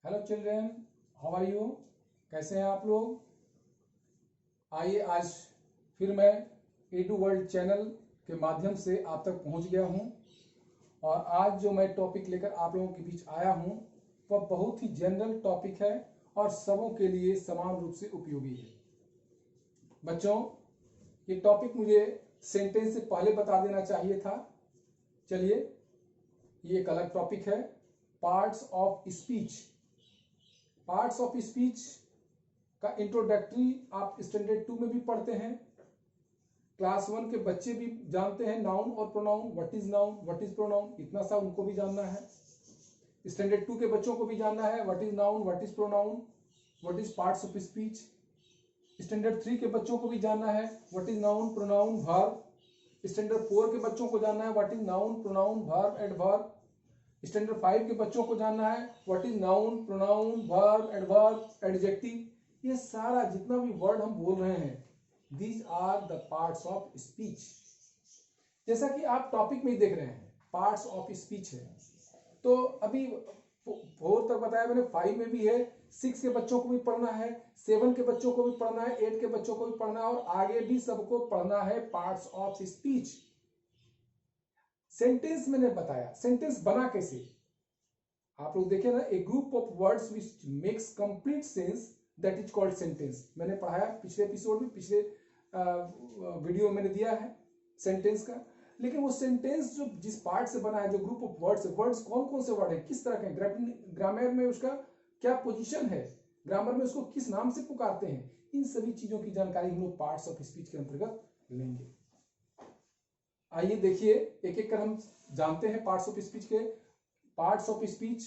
Hello children, how are you? कैसे हैं आप लोग? आइए, आज फिर मैं एडू वर्ल्ड चैनल के माध्यम से आप तक पहुंच गया हूं और आज जो मैं टॉपिक लेकर आप लोगों के बीच आया हूं वह बहुत ही जनरल टॉपिक है और सबों के लिए समान रूप से उपयोगी है। बच्चों, ये टॉपिक मुझे सेंटेंस से पहले बता देना चाहिए था। चलिए, ये एक अलग टॉपिक है, parts of speech. Parts of speech का इंट्रोडक्टरी आप स्टैंडर्ड 2 में भी पढ़ते हैं। क्लास 1 के बच्चे भी जानते हैं नाउन और pronoun, what is noun, what is pronoun, इतना सा उनको भी जानना है। स्टैंडर्ड 2 के बच्चों को भी जानना है what is noun, what is pronoun, what is parts of speech. Standard 3 के बच्चों को भी जानना है what is noun, pronoun, verb. Standard 4 के बच्चों को जानना है what is noun, pronoun, verb, adverb. Standard 5 के बच्चों को जानना है what is noun, pronoun, verb, adverb, adjective. ये सारा जितना भी वर्ड हम बोल रहे हैं, these are the parts of speech. जैसा कि आप टॉपिक में ही देख रहे हैं, पार्ट्स ऑफ स्पीच है। तो अभी 4 तक बताया मैंने, 5 में भी है, 6 के बच्चों को भी पढ़ना है, 7 के बच्चों को भी पढ़ना है, 8 के बच्चों को भी पढ़ना है और आगे भी सबको पढ़ना है पार्ट्स ऑफ स्पीच। सेंटेंस मैंने बताया, सेंटेंस बना कैसे, आप लोग देखें ना, a group of words which makes complete sense that is called sentence. मैंने पढ़ाया पिछले एपिसोड में, पिछले वीडियो मैंने दिया है सेंटेंस का। लेकिन वो सेंटेंस जो जिस पार्ट से बना है, जो ग्रुप ऑफ वर्ड्स है, वर्ड्स कौन कौन से वर्ड है, किस तरह के, ग्रामर में उसका क्या पोजीशन है, ग्रामर में उसको किस नाम से पुकारते हैं, इन सभी चीजों की जानकारी हम लोग पार्ट्स ऑफ स्पीच के अंतर्गत लेंगे। आइए देखिए, एक एक कर हम जानते हैं पार्ट्स ऑफ स्पीच के। पार्ट्स ऑफ स्पीच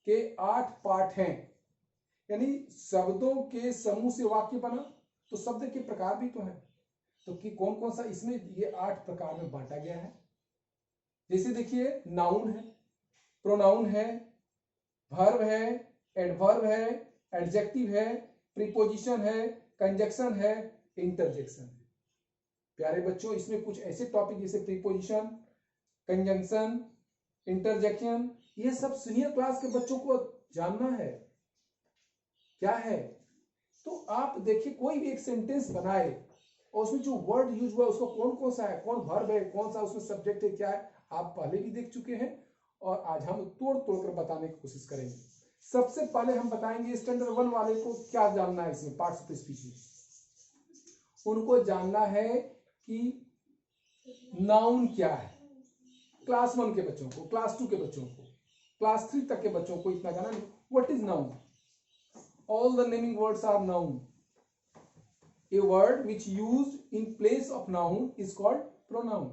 के 8 पार्ट हैं, यानी शब्दों के समूह से वाक्य बना, तो शब्द के प्रकार भी तो है। तो कि कौन कौन सा, इसमें ये 8 प्रकार में बांटा गया है। जैसे देखिए, नाउन है, प्रोनाउन है, वर्ब है, एडवर्ब है, एडजेक्टिव है, प्रीपोजिशन है, कंजक्शन है, इंटरजेक्शन है। प्यारे बच्चों, इसमें कुछ ऐसे टॉपिक जैसे प्रीपोजिशन, कंजंक्शन, इंटरजेक्शन, ये सब सीनियर क्लास के बच्चों को जानना है क्या है। तो आप देखिए, कोई भी एक सेंटेंस बनाए और उसमें जो वर्ड यूज हुआ उसको कौन कौन सा है, कौन वर्ब है, कौन सा उसमें सब्जेक्ट है, क्या है, आप पहले भी देख चुके हैं और आज हम तोड़ तोड़ कर बताने की कोशिश करेंगे। सबसे पहले हम बताएंगे स्टैंडर्ड 1 वाले को क्या जानना है इसमें पार्ट्स ऑफ स्पीच में। उनको जानना है कि नाउन क्या है। क्लास 1 के बच्चों को, क्लास 2 के बच्चों को, क्लास 3 तक के बच्चों को इतना जाना, what is noun. All the naming words are noun. A word which used in place of noun is called pronoun.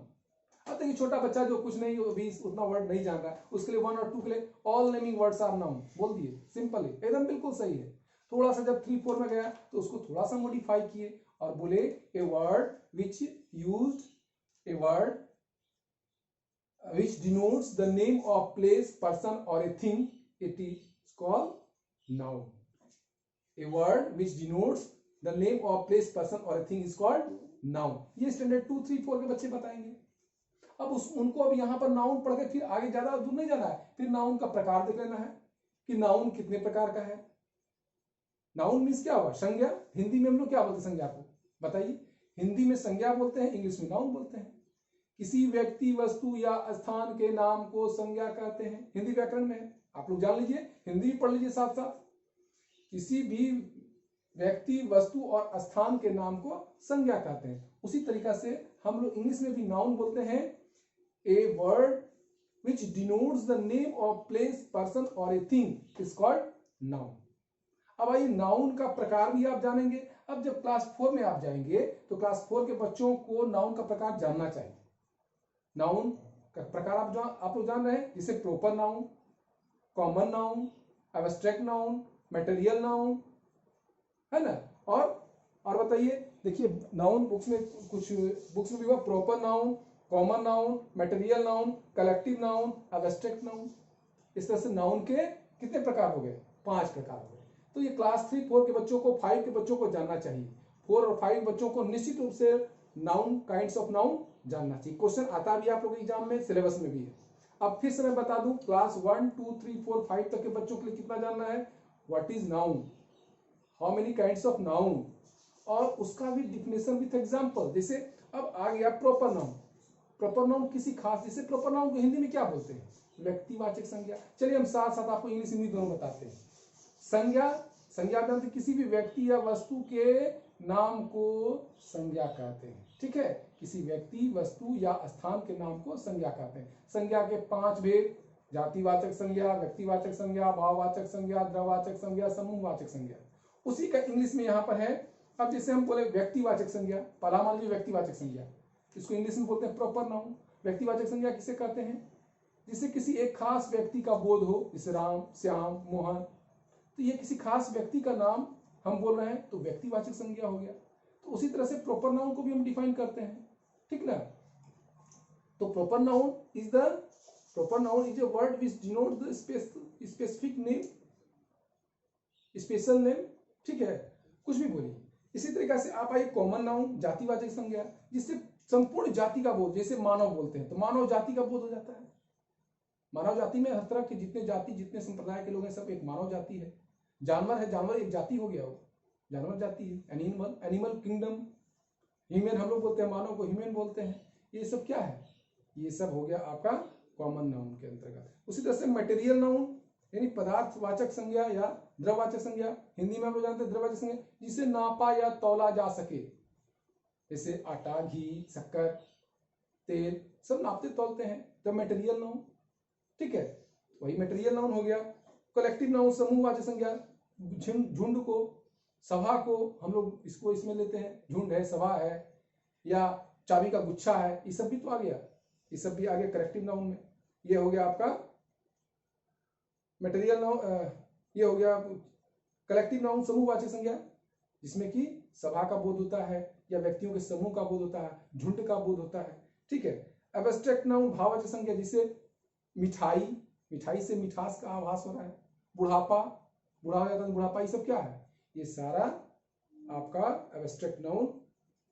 अब देखिए, छोटा बच्चा जो कुछ नहीं अभी उतना वर्ड नहीं जान रहा है, उसके लिए 1 और 2 के लिए all naming words are noun बोल दिए, सिंपल है, एकदम बिल्कुल सही है। थोड़ा सा जब 3 4 में गया तो उसको थोड़ा सा मॉडिफाई किए और बोले ए word which used, a word which denotes the name of place, person or a thing, it is called noun. A word which denotes the name of place, person or a thing is called noun. ये standard 2 3 4 के बच्चे बताएंगे। अब उनको अब यहाँ पर noun पढ़ के फिर आगे ज्यादा दूर नहीं जाना है, फिर नाउन का प्रकार देख लेना है कि नाउन कितने प्रकार का है। नाउन मीन्स क्या हुआ, संज्ञा। हिंदी में हम लोग क्या बोलते हैं संज्ञा को, बताइए। हिंदी में संज्ञा बोलते हैं, इंग्लिश में नाउन बोलते हैं। किसी व्यक्ति, वस्तु या स्थान के नाम को संज्ञा कहते हैं, हिंदी व्याकरण में है, आप लोग जान लीजिए, हिंदी पढ़ लीजिए साथ साथ। किसी भी व्यक्ति, वस्तु और स्थान के नाम को संज्ञा कहते हैं। उसी तरीका से हम लोग इंग्लिश में भी नाउन बोलते हैं, a word which denotes the name of place, person और a thing is called noun. अब आइए, नाउन का प्रकार भी आप जानेंगे। अब जब क्लास 4 में आप जाएंगे तो क्लास 4 के बच्चों को नाउन का प्रकार जानना चाहिए। नाउन का प्रकार आप लोग जान रहे हैं, जैसे proper noun, common noun, abstract noun, material noun, है ना। और बताइए, देखिए नाउन बुक्स में, कुछ बुक्स में भी हुआ proper noun, common noun, material noun, collective noun, abstract noun. इस तरह से नाउन के कितने प्रकार हो गए, 5 प्रकार हो गए। तो ये क्लास 3 4 के बच्चों को, 5 के बच्चों को जानना चाहिए। 4 और 5 बच्चों को निश्चित रूप से नाउन, काइंड्स ऑफ नाउन जानना चाहिए। क्वेश्चन आता भी आप लोग एग्जाम में, सिलेबस में भी है। अब फिर से मैं बता दूं, क्लास 1 2 3 4 5 तक के बच्चों के लिए कितना जानना है, what is noun, how many kinds of noun, और उसका भी डिफिनेशन विथ एग्जांपल। जैसे अब आ गया प्रॉपर नाउन। प्रॉपर नाउन किसी खास, जैसे प्रॉपर नाउन को हिंदी में क्या बोलते हैं, व्यक्तिवाचक संज्ञा। चलिए हम साथ साथ आपको इंग्लिश हिंदी दोनों बताते हैं। संज्ञा, संज्ञा कहते हैं किसी भी व्यक्ति या वस्तु के नाम को संज्ञा कहते हैं। ठीक है, किसी व्यक्ति, वस्तु या स्थान के नाम को संज्ञा कहते हैं। संज्ञा के 5 भेद, जातिवाचक संज्ञा, व्यक्तिवाचक संज्ञा, भाववाचक संज्ञा, द्रववाचक संज्ञा, समूहवाचक संज्ञा। उसी का इंग्लिश में यहाँ पर है। अब जैसे हम बोले व्यक्तिवाचक संज्ञा, पहला मान लीजिए व्यक्तिवाचक संज्ञा, इसको इंग्लिश में बोलते हैं प्रॉपर नाउन। व्यक्तिवाचक संज्ञा किसे कहते हैं, जिससे किसी एक खास व्यक्ति का बोध हो, जैसे राम, श्याम, मोहन, तो ये किसी खास व्यक्ति का नाम हम बोल रहे हैं तो व्यक्तिवाचक संज्ञा हो गया। तो उसी तरह से प्रॉपर नाउन को भी हम डिफाइन करते हैं, ठीक ना। तो proper noun is a word which denote the specific name, special name, ठीक है, कुछ भी बोलिए। इसी तरीके से आप आइए कॉमन नाउन, जातिवाचक संज्ञा, जिससे संपूर्ण जाति का बोध, जैसे मानव बोलते हैं तो मानव जाति का बोध हो जाता है। मानव जाति में हर तरह के जितने जाति, जितने संप्रदाय के लोग हैं, सब एक मानव जाति है। जानवर है, जानवर एक जाति हो गया, वो जानवर जाति है। Animal, animal kingdom. ह्यूमन, हम लोग बोलते हैं मानव को ह्यूमन बोलते हैं। ये सब क्या है, ये सब हो गया आपका कॉमन नाउन के अंतर्गत। उसी तरह से मटेरियल नाउन यानी पदार्थवाचक संज्ञा या द्रववाचक संज्ञा, हिंदी में हम लोग जानते हैं द्रववाचक संज्ञा, जिसे नापा या तौला जा सके, जैसे आटा, घी, शक्कर, तेल, सब नापते तौलते हैं, तो मटेरियल नाउन, ठीक है, वही मटेरियल नाउन हो गया। कलेक्टिव नाउन, समूहवाचक संज्ञा, झुंड को, सभा को हम लोग इसको इसमें लेते हैं, झुंड है, सभा है, या चाबी का गुच्छा है, ये सब भी तो आ गया, ये सब भी आ गया कलेक्टिव नाउन में। ये हो गया आपका मटेरियल नाउन, ये हो गया कलेक्टिव नाउन, समूहवाचक संज्ञा, जिसमें कि सभा का बोध होता है या व्यक्तियों के समूह का बोध होता है, झुंड का बोध होता है, ठीक है। एब्स्ट्रैक्ट नाउन, भाववाचक संज्ञा, जिसे मिठाई, मिठाई से मिठास का आभास हो रहा है, बुढ़ापा, बुढ़ा हो जाता है बुढ़ापा, ये सब क्या है, ये सारा आपका एब्स्ट्रैक्ट नाउन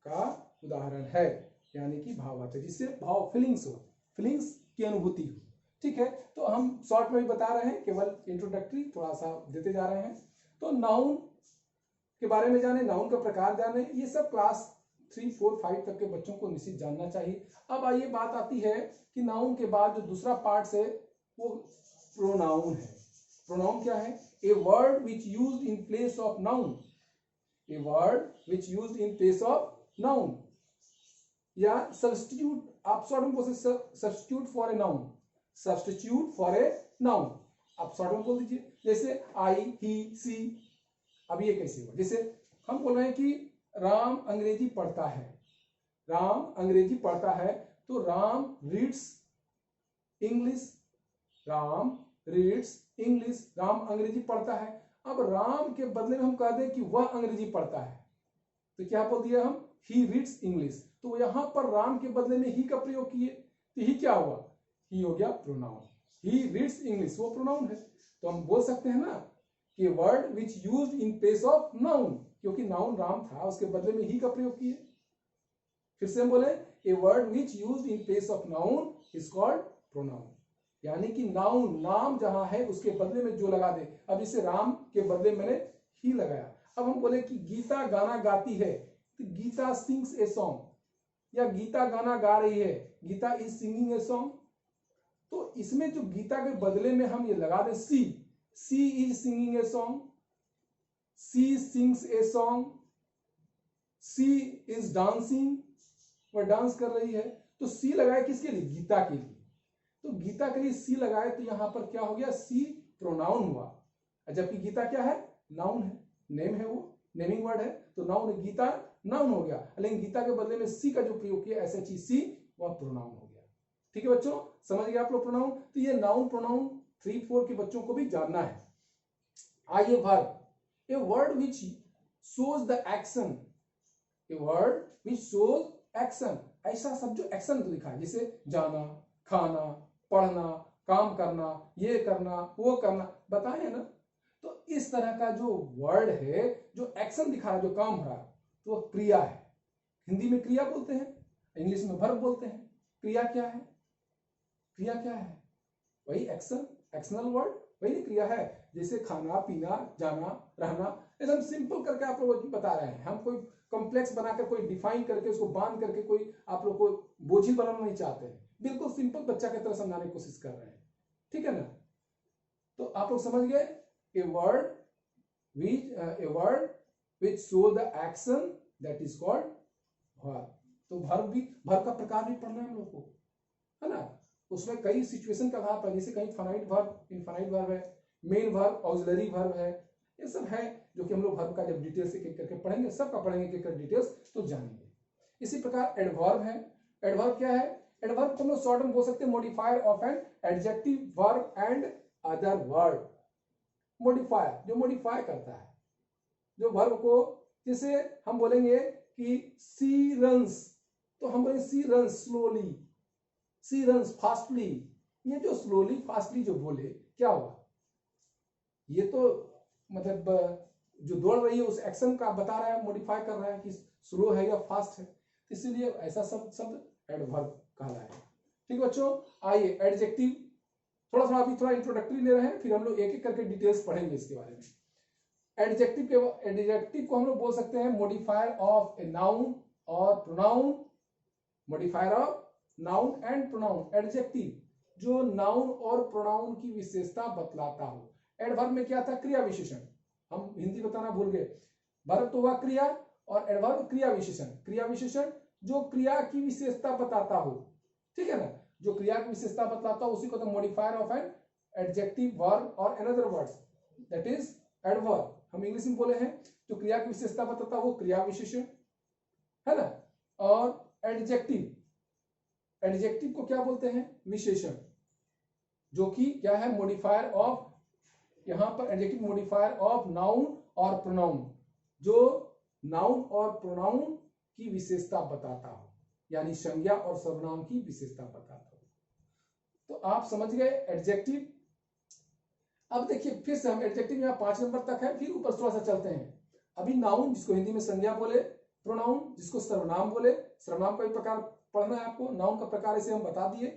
का उदाहरण है, यानी कि भाववाचक, जिससे भाव, फीलिंग्स हो, फीलिंग्स की अनुभूति हो, ठीक है। तो हम शॉर्ट में भी बता रहे हैं, केवल इंट्रोडक्टरी थोड़ा सा देते जा रहे हैं। तो नाउन के बारे में जाने, नाउन का प्रकार जाने, ये सब क्लास 3, 4, 5 तक के बच्चों को निश्चित जानना चाहिए। अब आइए बात आती है कि नाउन के बाद जो दूसरा पार्ट है वो प्रोनाउन है। प्रोनाउन क्या है, ए word which used in place of noun, a word which used in place of noun, या सब्स्टिट्यूट, आप शॉर्ट में बोल सकते substitute for a noun, substitute for a noun, आप शॉर्ट में बोल दीजिए, जैसे आई, ही, सी। अब ये कैसे हुआ, जैसे हम बोल रहे हैं कि राम अंग्रेजी पढ़ता है, राम अंग्रेजी पढ़ता है, तो Ram reads English, Ram reads English, Ram अंग्रेजी पढ़ता है। अब राम के बदले में हम कह दें कि वह अंग्रेजी पढ़ता है, तो क्या बोल दिया हम, ही रीड्स इंग्लिश, तो यहां पर राम के बदले में ही का प्रयोग किए, तो ही क्या हुआ, ही हो गया प्रोनाउन, ही रीड्स इंग्लिश, वो प्रोनाउन है। तो हम बोल सकते हैं ना कि word which used in place of noun, क्योंकि नाउन राम था, उसके बदले में ही का प्रयोग किए। फिर से हम बोले, ए word which used in place of noun is called pronoun, यानी कि नाउन, नाम जहां है उसके बदले में जो लगा दे। अब इसे राम के बदले मैंने ही लगाया। अब हम बोले कि गीता गाना गाती है, तो गीता सिंग्स ए सॉन्ग, या गीता गाना गा रही है, Gita is singing a song. तो इसमें जो गीता के बदले में हम ये लगा दे she, she is singing a song, she sings a song, she is dancing, वह डांस कर रही है, तो सी लगाए किसके लिए, गीता के लिए, तो गीता के लिए सी लगाए, तो यहां पर क्या हो गया, सी प्रोनाउन हुआ, जबकि गीता क्या है, नाउन है, नेम है, वो नेमिंग वर्ड है, तो नाउन, गीता नाउन हो गया, लेकिन गीता के बदले में सी का जो प्रयोग किया, ऐसा चीज सी, वह प्रोनाउन हो गया। ठीक है बच्चों, समझ गए आप लोग प्रोनाउन। तो ये नाउन प्रोनाउन 3, 4 के बच्चों को भी जानना है। आइए verb, A word which shows the action, A word which shows action, ऐसा सब जो एक्शन लिखा है, जैसे जाना, खाना, पढ़ना, काम करना, ये करना, वो करना, बताए ना। तो इस तरह का जो वर्ड है, जो एक्शन दिखा रहा है, जो काम हो रहा है, तो वह क्रिया है। हिंदी में क्रिया बोलते हैं, इंग्लिश में वर्ब बोलते हैं। क्रिया क्या है, क्रिया क्या है, वही एक्शन, एक्शनल वर्ड, वही नहीं क्रिया है। जैसे खाना पीना जाना रहना, एकदम सिंपल करके आप लोग बता रहे हैं। हम कोई कॉम्प्लेक्स बनाकर, कोई डिफाइन करके, उसको बांध करके कोई आप लोग को बोझिल बनाना नहीं चाहते हैं। बिल्कुल सिंपल बच्चा की तरह समझाने की कोशिश कर रहे हैं, ठीक है ना। तो आप लोग समझ गए, ए word which show the action that is called verb. तो वर्ब का प्रकार भी पढ़ना है हम लोग को, है ना। उसमें कई सिचुएशन का आधार पर, जैसे कहीं फाइनाइट वर्ब, इनफाइनाइट वर्ब है, मेन वर्ब, ऑक्सिलरी वर्ब है, ये सब है जो कि हम लोग वर्ब का जब डिटेल से एक करके पढ़ेंगे, सबका पढ़ेंगे एक डिटेल्स तो जानेंगे। इसी प्रकार एडवर्ब है। एडवर्ब क्या है? एडवर्ब को हम लोग शॉर्ट में बोल सकते हैं modifier of an adjective verb and other word. Modifier जो मॉडिफाई करता है जो वर्ब को, जैसे हम बोलेंगे कि सी रन्स, तो हम बोलेंगे सी रन्स स्लोली, सी रन्स फास्टली। ये जो स्लोली फास्टली जो बोले, क्या हुआ? ये तो मतलब जो दौड़ रही है उस एक्शन का बता रहा है, मॉडिफाई कर रहा है कि स्लो है या फास्ट है, इसीलिए ऐसा शब्द एडवर्ब कहलाया है। ठीक बच्चों, आइए एडजेक्टिव थोड़ा इंट्रोडक्टरी ले रहे हैं, फिर हम लोग एक एक करके डिटेल्स पढ़ेंगे इसके बारे में। एडजेक्टिव को हम लोग बोल सकते हैं मॉडिफायर ऑफ ए नाउन और pronoun. Modifier of noun and pronoun, adjective जो नाउन और प्रोनाउन की विशेषता बतलाता हो। एडवर्ब में क्या था? क्रिया विशेषण। हम हिंदी बताना भूल गए। वर्ब तो हुआ क्रिया और एडवर्ब क्रिया विशेषण। क्रिया विशेषण जो क्रिया की विशेषता बताता हो, ठीक है ना, जो क्रिया की विशेषता बताता हो उसी को तो modifier of an adjective verb और another words, that is adverb. हम इंग्लिश में बोले हैं जो क्रिया की विशेषता बताता हो वो क्रिया विशेषण है ना। और एडजेक्टिव, एडजेक्टिव को क्या बोलते हैं? विशेषण, जो कि क्या है? मॉडिफायर ऑफ, यहां पर एडजेक्टिव मॉडिफायर ऑफ नाउन और प्रोनाउन, जो नाउन और प्रोनाउन की विशेषता बताता हो, यानी संज्ञा और सर्वनाम की विशेषता बताता हो। तो आप समझ गए एडजेक्टिव। अब देखिए फिर से हम एडजेक्टिव यहाँ 5 नंबर तक है, फिर ऊपर थोड़ा सा चलते हैं। अभी नाउन जिसको हिंदी में संज्ञा बोले, प्रोनाउन जिसको सर्वनाम बोले, सर्वनाम का भी प्रकार पढ़ना है आपको, नाउन का प्रकार इसे हम बता दिए।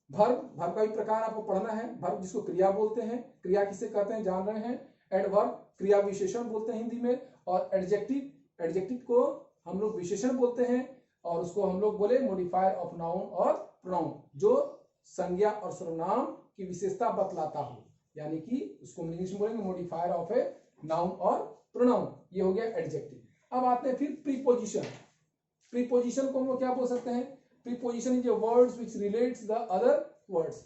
वर्ब का भी प्रकार आपको पढ़ना है। वर्ब जिसको क्रिया बोलते हैं, क्रिया किसे कहते हैं जान रहे हैं। एडवर्ब क्रिया विशेषण बोलते हैं हिंदी में। और एडजेक्टिव को हम लोग विशेषण बोलते हैं और उसको हम लोग बोले मॉडिफायर ऑफ नाउन और प्रोनाउन, जो संज्ञा और सर्वनाम की विशेषता बतलाता हो, यानी कि उसको इंग्लिश में बोलेंगे मॉडिफायर ऑफ ए नाउन और प्रोनाउन। ये हो गया एडजेक्टिव। अब आते हैं फिर प्रीपोजिशन। प्रीपोजिशन को हम लोग क्या बोल सकते हैं? Preposition is a words which relates the other words.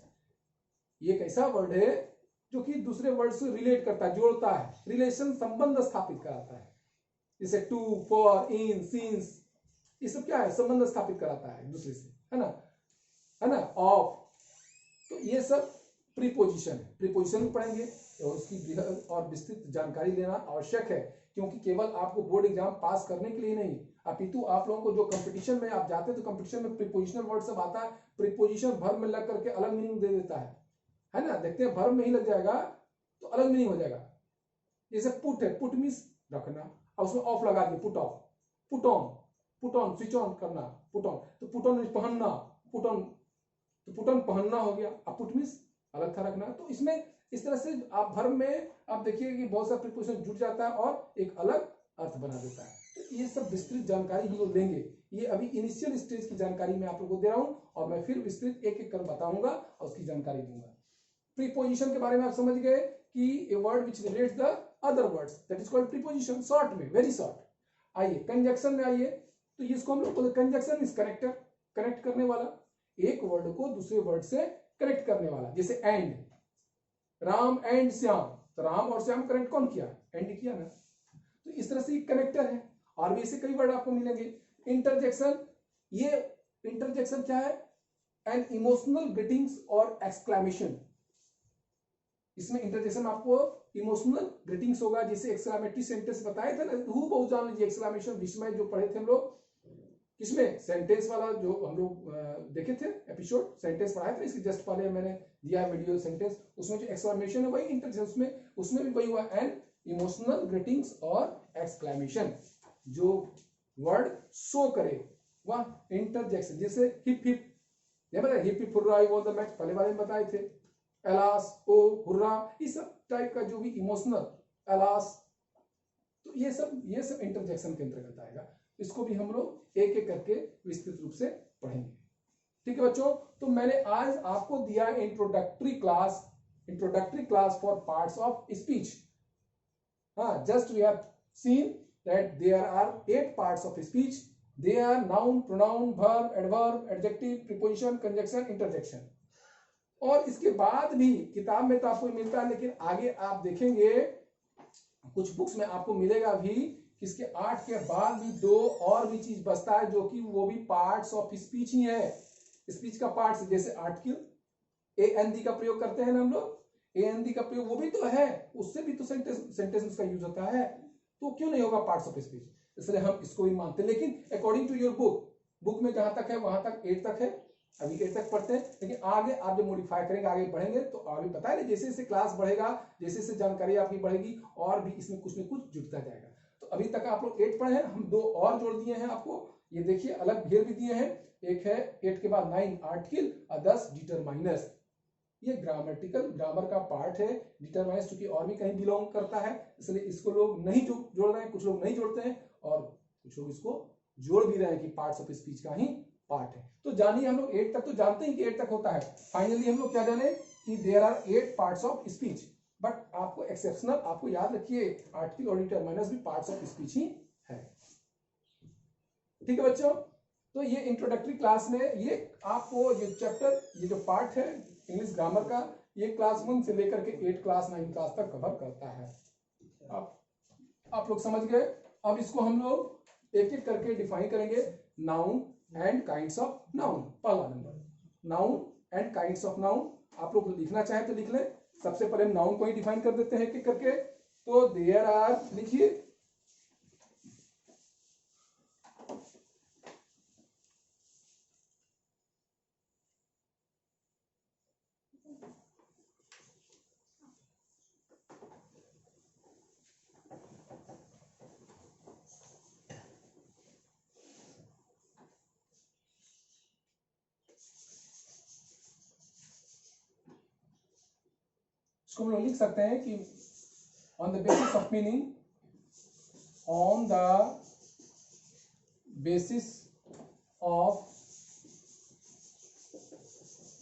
ये एक ऐसा वर्ड है जो कि दूसरे वर्ड से रिलेट करता है, जोड़ता है, रिलेशन संबंध स्थापित कराता है। जैसे टू, फॉर, इन, सिंस, ये सब क्या है? संबंध स्थापित कराता है दूसरे से, है ना, ऑफ। तो ये सब प्रीपोजिशन है। प्रीपोजिशन भी पढ़ेंगे और उसकी बृहद और विस्तृत जानकारी लेना आवश्यक है, क्योंकि केवल आपको बोर्ड एग्जाम पास करने के लिए नहीं, अपितु आप लोगों को जो कंपटीशन में आप जाते हैं तो कंपटीशन में प्रीपोजिशनल वर्ड सब आता है। प्रीपोजिशन वर्ब में लग करके अलग मीनिंग दे देता है ना। देखते हैं वर्ब में ही लग जाएगा तो अलग मीनिंग हो जाएगा। जैसे पुट है, पुट मीन्स रखना, और उसमें ऑफ लगा दिए, put off, put on switch on करना, पुट ऑन। तो पुट ऑन पहनना, पुट ऑन पहनना हो गया। अब पुट मीन्स अलग था, रखना। तो इसमें इस तरह से आप वर्ब में आप देखिए कि बहुत सारा प्रीपोजिशन जुड़ जाता है और एक अलग अर्थ बना देता है। तो ये सब विस्तृत जानकारी हम लोग लेंगे। ये अभी इनिशियल स्टेज की जानकारी मैं आप लोगों को दे रहा हूं और मैं फिर विस्तृत एक एक कर बताऊंगा और उसकी जानकारी दूंगा। प्रीपोजिशन के बारे में आप समझ गए कि ए word which relates the other words, that is called preposition. Short में, वेरी शॉर्ट। आइए कंजक्शन में आइए, तो इसको हम लोग बोलते हैं कंजक्शन इज कनेक्टर, कनेक्ट करने वाला, एक वर्ड को दूसरे वर्ड से कनेक्ट करने वाला। जैसे एंड, राम एंड श्याम, तो राम और श्याम कनेक्ट कौन किया? एंड किया ना। तो इस तरह से कनेक्टर है। और भी ऐसे कई वर्ड आपको मिलेंगे। इंटरजेक्शन, ये इंटरजेक्शन क्या है? एन इमोशनल ग्रीटिंग्स और एक्सक्लेमेशन। इसमें इंटरजेक्शन आपको इमोशनल ग्रीटिंग्स होगा, जैसे एक्सक्लेमेटरी सेंटेंस बताए थे ना, हु बहुत जान लीजिए, एक्सक्लेमेशन विस्मय जो पढ़े थे हम लोग, किसमें? सेंटेंस वाला जो हम लोग देखे थे एपिसोड, सेंटेंस पढ़ाए थे, इसके जस्ट पहले मैंने दिया है वीडियो सेंटेंस, उसमें जो एक्सक्लेमेशन है वही इंटरजेक्शन, उसमें भी वही हुआ, एंड इमोशनल ग्रीटिंग्स और एक्सक्लेमेशन, जो वर्ड शो करे वह इंटरजेक्शन। जैसे हिप हिप, ये बताया hip hip hurrah, I won the match, पहले बारे में बताए थे। एलास, ओ, हुर्रा, इस सब टाइप का जो भी इमोशनल, एलास, तो ये सब इंटरजेक्शन के अंतर्गत आएगा। इसको भी हम लोग एक एक करके विस्तृत रूप से पढ़ेंगे। ठीक है बच्चों, तो मैंने आज आपको दिया introductory class for parts of speech. हाँ, just we have seen that there are 8 parts of speech. They are noun, pronoun, verb, adverb, adjective, preposition, conjunction, interjection. और इसके बाद भी किताब में तो आपको मिलता है, लेकिन आगे आप देखेंगे कुछ बुक्स में आपको मिलेगा भी, इसके 8 के बाद भी 2 और भी चीज बचता है, जो कि वो भी पार्ट्स ऑफ स्पीच ही है। स्पीच का पार्ट्स जैसे आर्टिकल, एएनडी का प्रयोग करते हैं ना हम लोग, एएनडी का प्रयोग वो भी तो है, उससे भी तो सेंटेंस का यूज होता है, तो क्यों नहीं होगा पार्ट्स ऑफ स्पीच? इसलिए हम इसको भी मानते हैं। लेकिन अकॉर्डिंग टू योर बुक में जहां तक है वहां तक 8 तक है, अभी 8 तक पढ़ते हैं। लेकिन आगे आप जो मॉडिफाई करेंगे, आगे बढ़ेंगे, तो अभी पता है ना, जैसे जैसे क्लास बढ़ेगा, जैसे जैसे जानकारी आपकी बढ़ेगी, और भी इसमें कुछ न कुछ जुड़ता जाएगा। तो अभी तक आप लोग 8 पढ़े हैं, हम 2 और जोड़ दिए हैं आपको। ये देखिए अलग ढेर भी दिए हैं, एक है 8 के बाद 9 आर्टिकल और 10 डिटरमाइनर्स। ये ग्रामर का पार्ट है। डिटरमाइनर्स चूंकि और भी कहीं बिलोंग करता है, इसलिए इसको लोग नहीं जोड़ रहे हैं, कुछ लोग नहीं जोड़ते हैं, और कुछ लोग इसको जोड़ भी रहे हैं कि पार्ट्स ऑफ स्पीच का ही पार्ट है। तो जानिए, हम लोग 8 तक तो जानते हैं कि 8 तक होता है। फाइनली हम लोग क्या जाने कि there are 8 parts of speech. But आपको एक्सेप्शनल, आपको याद रखिए, आर्टिकल और डिटरमाइनर्स भी पार्ट्स ऑफ स्पीच ही है। ठीक है बच्चों, तो ये इंट्रोडक्टरी क्लास में ये आपको ये चैप्टर, ये जो पार्ट है इंग्लिश ग्रामर का, ये क्लास 1 से लेकर के 8 क्लास 9 क्लास तक कवर करता है। आप लोग समझ गए। अब इसको हम लोग एक एक करके डिफाइन करेंगे। Noun and kinds of noun, पहला number, noun and kinds of noun. आप लोग लिखना चाहे तो लिख लें। सबसे पहले हम नाउन को ही डिफाइन कर देते हैं एक एक करके। तो देयर आर, लिखिए, इसको हम लोग लिख सकते हैं कि on the basis of meaning, on the basis of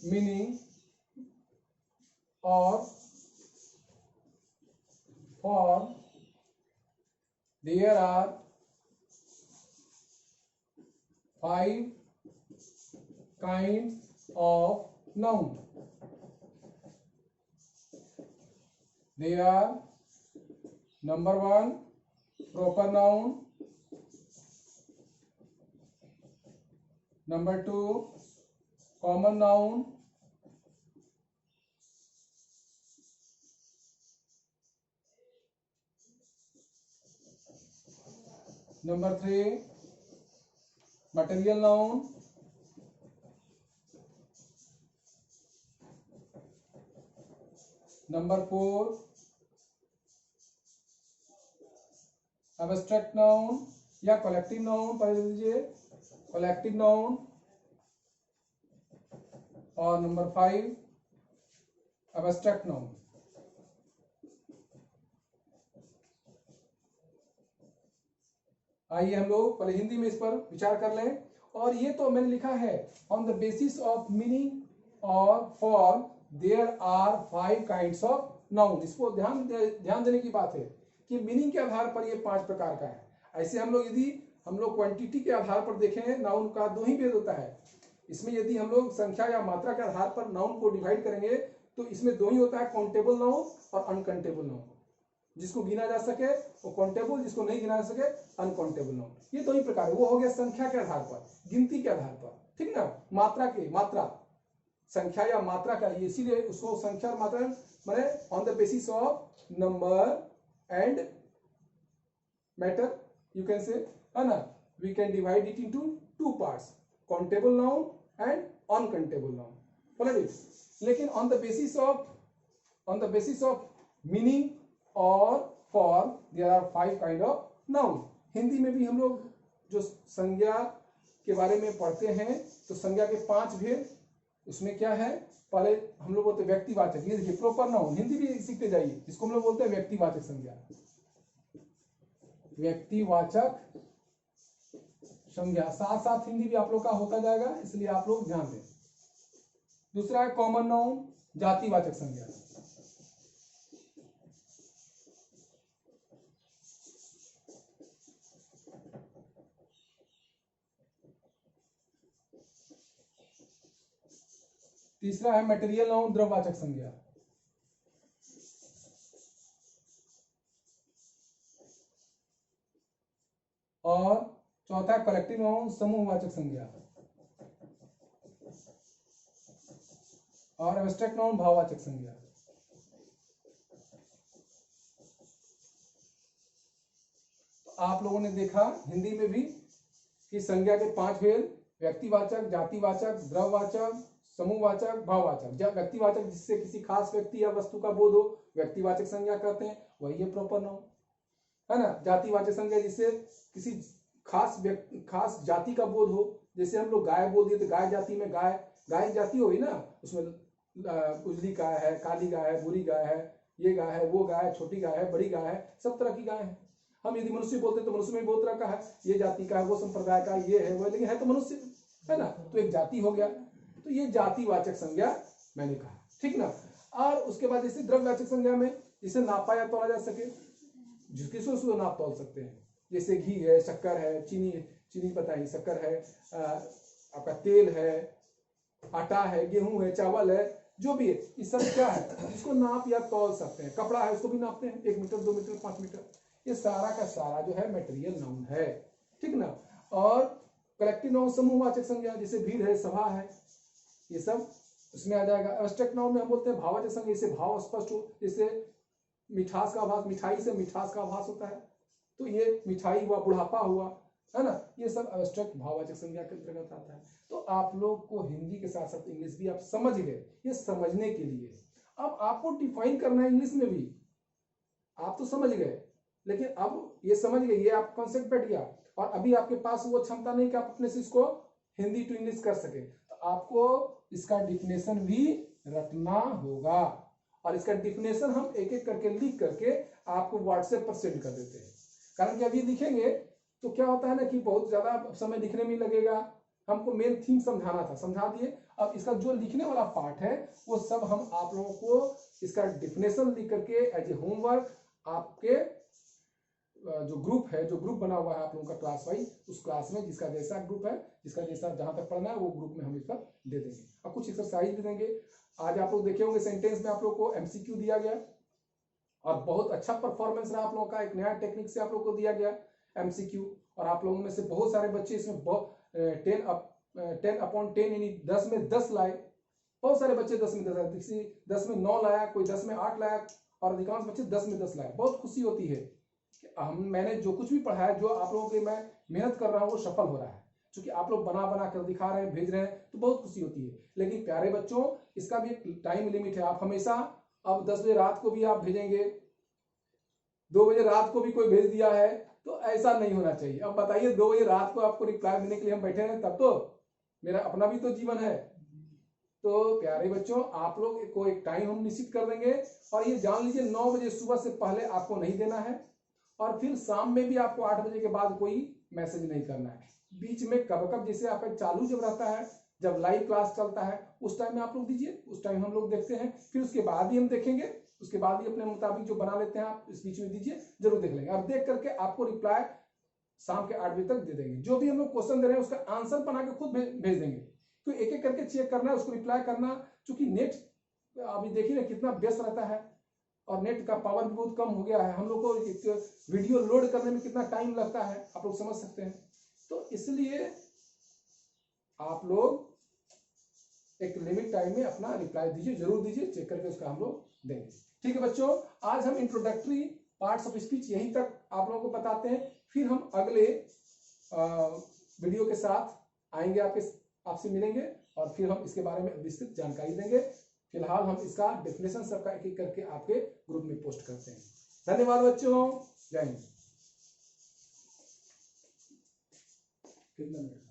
meaning और for there are 5 kinds of noun. They are number 1 proper noun, number 2 common noun, number 3 material noun, number 4 abstract noun या collective noun, पढ़ लीजिए collective noun, और number 5 abstract noun। आइए हम लोग पहले हिंदी में इस पर विचार कर लें। और ये तो मैंने लिखा है on the basis of meaning और for there are 5 kinds of noun. इसको ध्यान देने की बात है कि मीनिंग के आधार पर ये 5 प्रकार का है। ऐसे हम लोग यदि हम लोग क्वांटिटी के आधार पर देखें, नाउन का 2 ही भेद होता है। इसमें यदि हम लोग संख्या या मात्रा के आधार पर नाउन को डिवाइड करेंगे तो इसमें 2 ही होता है, काउंटेबल नाउन और अनकाउंटेबल नाउन। जिसको गिना जा सके वो काउंटेबल, जिसको नहीं गिना जा सके अनकाउंटेबल नाउन। ये 2 ही प्रकार है। वो हो गया संख्या के आधार पर, गिनती के आधार पर, ठीक ना। मात्रा संख्या या मात्रा का, इसीलिए उसको संख्या और मात्रा माने on the basis of number and matter, you can say, है ना। We can divide it into 2 parts, countable noun and uncountable noun, follow it. लेकिन on the basis of meaning और for there are 5 kind of noun. Hindi में भी हम लोग जो संज्ञा के बारे में पढ़ते हैं, तो संज्ञा के 5 भेद, उसमें क्या है, पहले हम लोग बोलते हैं व्यक्तिवाचक, ये देखिए प्रॉपर नाउन, हिंदी भी सीखते जाइए, इसको हम लोग बोलते हैं व्यक्तिवाचक संज्ञा, व्यक्तिवाचक संज्ञा, साथ साथ हिंदी भी आप लोग का होता जाएगा, इसलिए आप लोग ध्यान दें। दूसरा है कॉमन नाउन, जातिवाचक संज्ञा। तीसरा है मटेरियल नाउन, द्रववाचक संज्ञा। और चौथा कलेक्टिव नाउन, समूहवाचक संज्ञा। और एब्स्ट्रैक्ट नाउन, भाववाचक संज्ञा। तो आप लोगों ने देखा हिंदी में भी कि संज्ञा के 5 भेद, व्यक्तिवाचक, जातिवाचक, द्रववाचक, समूहवाचक, भाववाचक। व्यक्तिवाचक जिससे किसी खास व्यक्ति या वस्तु का बोध हो, व्यक्तिवाचक संज्ञा कहते हैं, वही है प्रॉपर नाउन, है ना। जातिवाचक संज्ञा जिससे किसी खास जाति का बोध हो, जैसे हम लोग गाय बोल दिए तो गाय जाति में गाय जाति होगी ना, उसमें उजली गाय है, काली गाय है, बुरी गाय है, ये गाय है, वो गाय है, छोटी गाय है, बड़ी गाय है, सब तरह की गाय है। हम यदि मनुष्य बोलते तो मनुष्य में बहुत तरह का है, ये जाति का है, वो संप्रदाय का, ये है वो, लेकिन है तो मनुष्य, है ना, तो एक जाति हो गया। तो ये जातिवाचक संज्ञा मैंने कहा, ठीक ना। और उसके बाद जैसे द्रव्यवाचक संज्ञा में जिसे नापा या तोला जा सके, जिसको उसको नाप तोल सकते हैं, जैसे घी है, शक्कर है, चीनी पता ही, शक्कर है, आपका तेल है, आटा है, गेहूं है, चावल है, जो भी है, ये सब क्या है, इसको नाप या तौल सकते हैं। कपड़ा है, उसको भी नापते हैं, 1 मीटर, 2 मीटर, 5 मीटर, ये सारा का सारा जो है मटेरियल नाउन है, ठीक ना। और कलेक्टिव नाउन, समूहवाचक संज्ञा, जैसे भीड़ है, सभा है, ये सब उसमें आ जाएगा। एब्स्ट्रैक्ट नाउन में हम बोलते हैं भाववाचक संज्ञा, जैसे भाव स्पष्ट हो, जैसे मिठास का आभास, मिठाई से मिठास का आभास होता है, तो ये मिठाई हुआ, बुढ़ापा हुआ, है ना, ये सब एब्स्ट्रैक्ट भाववाचक संज्ञा के अंतर्गत आता है। तो आप लोग को हिंदी के साथ साथ इंग्लिश भी आप समझ गए, ये समझने के लिए। अब आपको डिफाइन करना है इंग्लिश में भी, आप तो समझ गए, लेकिन अब ये समझ गए, ये आप कॉन्सेप्ट बैठ गया, और अभी आपके पास वो क्षमता नहीं कि आप अपने से इसको हिंदी टू इंग्लिश कर सके, तो आपको इसका डिफिनेशन भी रटना होगा। और इसका डिफिनेशन हम एक एक करके लिख करके आपको व्हाट्सएप पर सेंड कर देते हैं, कारण कि अभी लिखेंगे तो क्या होता है ना कि बहुत ज्यादा समय लिखने में लगेगा, हमको मेन थीम समझाना था, समझा दिए। अब इसका जो लिखने वाला पार्ट है वो सब हम आप लोगों को इसका डिफिनेशन लिख करके एज ए होमवर्क आपके जो ग्रुप है, जो ग्रुप बना हुआ है आप लोगों का क्लास वाइज, उस क्लास में जिसका जैसा ग्रुप है, जिसका जैसा जहां तक पढ़ना है, वो ग्रुप में हम इसका दे देंगे। अब कुछ एक्सरसाइज भी देंगे। आज आप लोग देखे होंगे सेंटेंस में आप लोग को एमसीक्यू दिया गया, और बहुत अच्छा परफॉर्मेंस रहा आप लोगों का, एक नया टेक्निक से आप लोग को दिया गया एमसीक्यू, और आप लोगों में से बहुत सारे बच्चे इसमें 10/10 यानी 10 में 10 लाए, बहुत सारे बच्चे 10 में 10 लाए, किसी 10 में 9 लाया, कोई 10 में 8 लाया, और अधिकांश बच्चे 10 में 10 लाए। बहुत खुशी होती है कि मैंने जो कुछ भी पढ़ाया, जो आप लोगों के मैं मेहनत कर रहा हूँ, वो सफल हो रहा है, क्योंकि आप लोग बना बना कर दिखा रहे हैं, भेज रहे हैं, तो बहुत खुशी होती है। लेकिन प्यारे बच्चों, इसका भी एक टाइम लिमिट है। आप हमेशा अब 10 बजे रात को भी आप भेजेंगे, 2 बजे रात को भी कोई भेज दिया है, तो ऐसा नहीं होना चाहिए। अब बताइए, 2 बजे रात को आपको रिप्लाई देने के लिए हम बैठे हैं, तब तो मेरा अपना भी तो जीवन है। तो प्यारे बच्चों, आप लोग को एक टाइम हम निश्चित कर देंगे, और ये जान लीजिए 9 बजे सुबह से पहले आपको नहीं देना है, और फिर शाम में भी आपको 8 बजे के बाद कोई मैसेज नहीं करना है। बीच में कब कब जैसे आपका चालू जब रहता है, जब लाइव क्लास चलता है, उस टाइम में आप लोग दीजिए, उस टाइम हम लोग देखते हैं, फिर उसके बाद ही हम देखेंगे, उसके बाद ही अपने मुताबिक जो बना लेते हैं आप इस बीच में दीजिए, जरूर देख लेंगे। और देख करके आपको रिप्लाई शाम के 8 बजे तक दे देंगे। जो भी हम लोग क्वेश्चन दे रहे हैं उसका आंसर बना के खुद भेज देंगे, तो एक एक करके चेक करना है, उसको रिप्लाई करना, क्योंकि नेट अभी देखिए ना कितना व्यस्त रहता है, और नेट का पावर भी बहुत कम हो गया है। हम लोग को एक वीडियो लोड करने में कितना टाइम लगता है, आप लोग समझ सकते हैं। तो इसलिए आप लोग एक लिमिट टाइम में अपना रिप्लाई दीजिए, जरूर दीजिए, चेक करके उसका हम लोग देंगे। ठीक है बच्चों, आज हम इंट्रोडक्टरी पार्ट्स ऑफ स्पीच यहीं तक आप लोगों को बताते हैं, फिर हम अगले वीडियो के साथ आएंगे, आपसे मिलेंगे, और फिर हम इसके बारे में विस्तृत जानकारी देंगे। फिलहाल हम इसका डेफिनेशन सबका एक एक करके आपके ग्रुप में पोस्ट करते हैं। धन्यवाद बच्चों, जय हिंद। कितना मिनट?